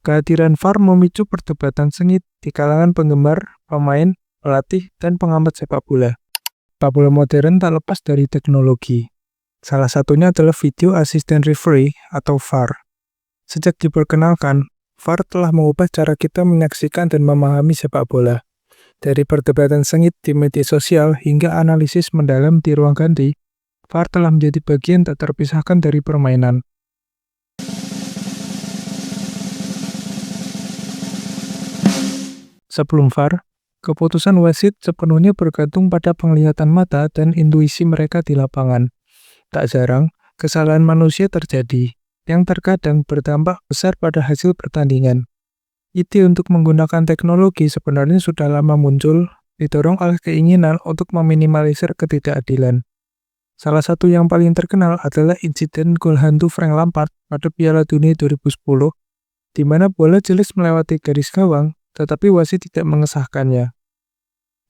Kehadiran VAR memicu perdebatan sengit di kalangan penggemar, pemain, pelatih, dan pengamat sepak bola. Sepak bola modern tak lepas dari teknologi. Salah satunya adalah Video Assistant Referee atau VAR. Sejak diperkenalkan, VAR telah mengubah cara kita menyaksikan dan memahami sepak bola. Dari perdebatan sengit di media sosial hingga analisis mendalam di ruang ganti, VAR telah menjadi bagian tak terpisahkan dari permainan. Sebelum VAR, keputusan wasit sepenuhnya bergantung pada penglihatan mata dan intuisi mereka di lapangan. Tak jarang, kesalahan manusia terjadi, yang terkadang berdampak besar pada hasil pertandingan. Ide untuk menggunakan teknologi sebenarnya sudah lama muncul, didorong oleh keinginan untuk meminimalisir ketidakadilan. Salah satu yang paling terkenal adalah insiden gol hantu Frank Lampard pada Piala Dunia 2010, di mana bola jelas melewati garis gawang, tetapi wasit tidak mengesahkannya.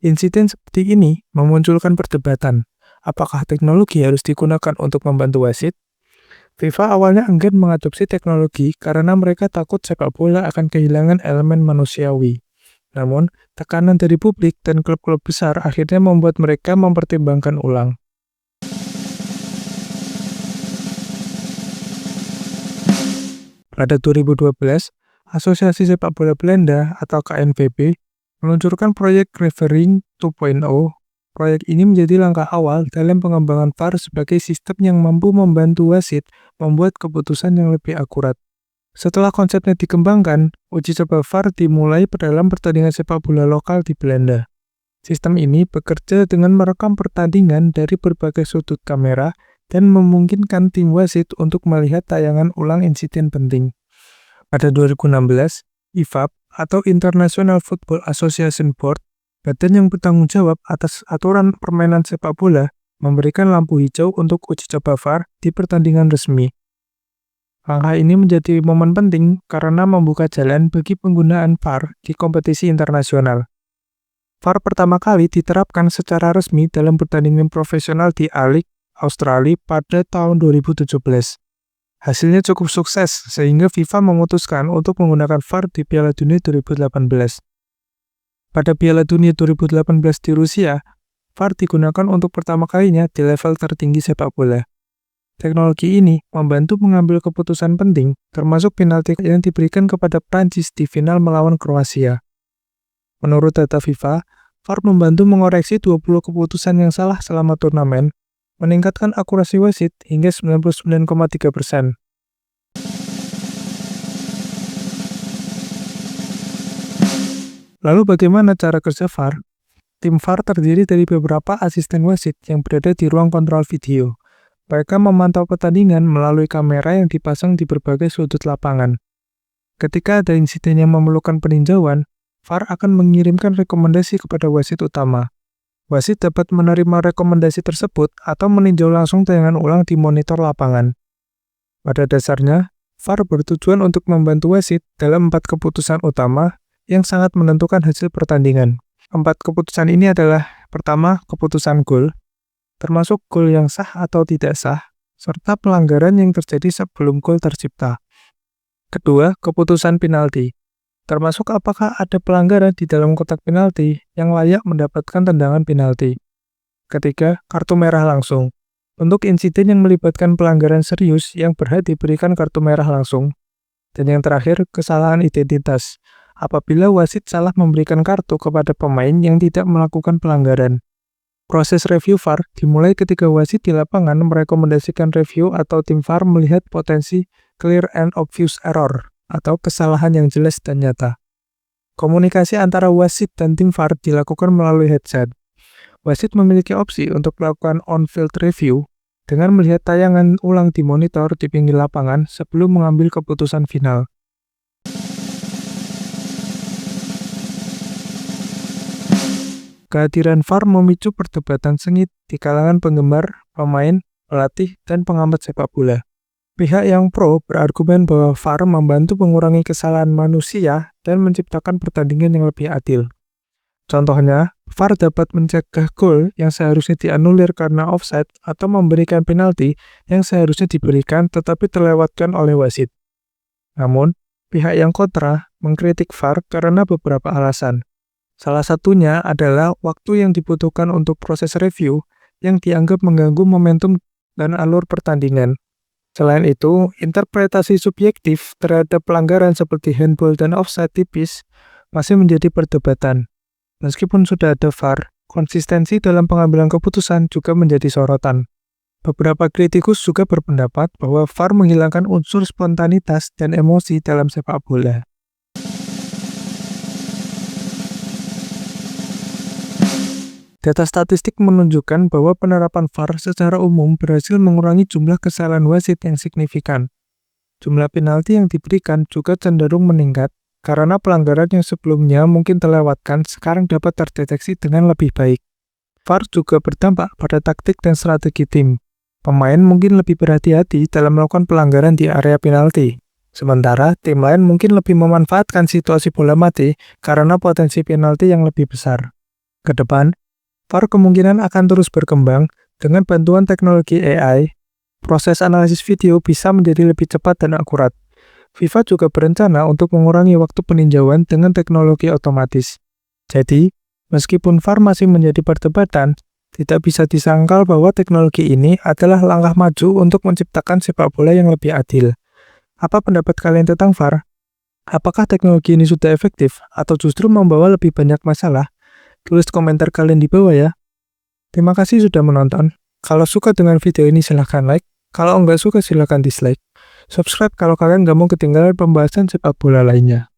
Insiden seperti ini memunculkan perdebatan, apakah teknologi harus digunakan untuk membantu wasit? FIFA awalnya enggan mengadopsi teknologi karena mereka takut sepak bola akan kehilangan elemen manusiawi. Namun, tekanan dari publik dan klub-klub besar akhirnya membuat mereka mempertimbangkan ulang. Pada 2012, Asosiasi Sepak Bola Belanda atau KNVB meluncurkan proyek Refereeing 2.0. Proyek ini menjadi langkah awal dalam pengembangan VAR sebagai sistem yang mampu membantu wasit membuat keputusan yang lebih akurat. Setelah konsepnya dikembangkan, uji coba VAR dimulai dalam pertandingan sepak bola lokal di Belanda. Sistem ini bekerja dengan merekam pertandingan dari berbagai sudut kamera dan memungkinkan tim wasit untuk melihat tayangan ulang insiden penting. Pada 2016, IFAB atau International Football Association Board, badan yang bertanggung jawab atas aturan permainan sepak bola, memberikan lampu hijau untuk uji coba VAR di pertandingan resmi. Langkah ini menjadi momen penting karena membuka jalan bagi penggunaan VAR di kompetisi internasional. VAR pertama kali diterapkan secara resmi dalam pertandingan profesional di A-League Australia pada tahun 2017. Hasilnya cukup sukses sehingga FIFA memutuskan untuk menggunakan VAR di Piala Dunia 2018. Pada Piala Dunia 2018 di Rusia, VAR digunakan untuk pertama kalinya di level tertinggi sepak bola. Teknologi ini membantu mengambil keputusan penting, termasuk penalti yang diberikan kepada Prancis di final melawan Kroasia. Menurut data FIFA, VAR membantu mengoreksi 20 keputusan yang salah selama turnamen, meningkatkan akurasi wasit hingga 99,3%. Lalu bagaimana cara kerja VAR? Tim VAR terdiri dari beberapa asisten wasit yang berada di ruang kontrol video. Mereka memantau pertandingan melalui kamera yang dipasang di berbagai sudut lapangan. Ketika ada insiden yang memerlukan peninjauan, VAR akan mengirimkan rekomendasi kepada wasit utama. Wasit dapat menerima rekomendasi tersebut atau meninjau langsung tayangan ulang di monitor lapangan. Pada dasarnya, VAR bertujuan untuk membantu wasit dalam 4 keputusan utama yang sangat menentukan hasil pertandingan. 4 keputusan ini adalah: pertama, keputusan gol, termasuk gol yang sah atau tidak sah, serta pelanggaran yang terjadi sebelum gol tercipta. Kedua, keputusan penalti, termasuk apakah ada pelanggaran di dalam kotak penalti yang layak mendapatkan tendangan penalti. Ketiga, kartu merah langsung, untuk insiden yang melibatkan pelanggaran serius yang berhak diberikan kartu merah langsung. Dan yang terakhir, kesalahan identitas, apabila wasit salah memberikan kartu kepada pemain yang tidak melakukan pelanggaran. Proses review VAR dimulai ketika wasit di lapangan merekomendasikan review atau tim VAR melihat potensi clear and obvious error atau kesalahan yang jelas dan nyata. Komunikasi antara wasit dan tim VAR dilakukan melalui headset. Wasit memiliki opsi untuk melakukan on-field review dengan melihat tayangan ulang di monitor di pinggir lapangan sebelum mengambil keputusan final. Kehadiran VAR memicu perdebatan sengit di kalangan penggemar, pemain, pelatih, dan pengamat sepak bola. Pihak yang pro berargumen bahwa VAR membantu mengurangi kesalahan manusia dan menciptakan pertandingan yang lebih adil. Contohnya, VAR dapat mencegah gol yang seharusnya dianulir karena offside atau memberikan penalti yang seharusnya diberikan tetapi terlewatkan oleh wasit. Namun, Pihak yang kontra mengkritik VAR karena beberapa alasan. Salah satunya adalah waktu yang dibutuhkan untuk proses review yang dianggap mengganggu momentum dan alur pertandingan. Selain itu, interpretasi subjektif terhadap pelanggaran seperti handball dan offside tipis masih menjadi perdebatan. Meskipun sudah ada VAR, konsistensi dalam pengambilan keputusan juga menjadi sorotan. Beberapa kritikus juga berpendapat bahwa VAR menghilangkan unsur spontanitas dan emosi dalam sepak bola. Data statistik menunjukkan bahwa penerapan VAR secara umum berhasil mengurangi jumlah kesalahan wasit yang signifikan. Jumlah penalti yang diberikan juga cenderung meningkat, karena pelanggaran yang sebelumnya mungkin terlewatkan sekarang dapat terdeteksi dengan lebih baik. VAR juga berdampak pada taktik dan strategi tim. Pemain mungkin lebih berhati-hati dalam melakukan pelanggaran di area penalti. Sementara, tim lain mungkin lebih memanfaatkan situasi bola mati karena potensi penalti yang lebih besar. Ke depan, VAR kemungkinan akan terus berkembang dengan bantuan teknologi AI. Proses analisis video bisa menjadi lebih cepat dan akurat. FIFA juga berencana untuk mengurangi waktu peninjauan dengan teknologi otomatis. Jadi, meskipun VAR masih menjadi perdebatan, tidak bisa disangkal bahwa teknologi ini adalah langkah maju untuk menciptakan sepak bola yang lebih adil. Apa pendapat kalian tentang VAR? Apakah teknologi ini sudah efektif atau justru membawa lebih banyak masalah? Tulis komentar kalian di bawah ya. Terima kasih sudah menonton. Kalau suka dengan video ini silahkan like. Kalau enggak suka silahkan dislike. Subscribe kalau kalian nggak mau ketinggalan pembahasan sepak bola lainnya.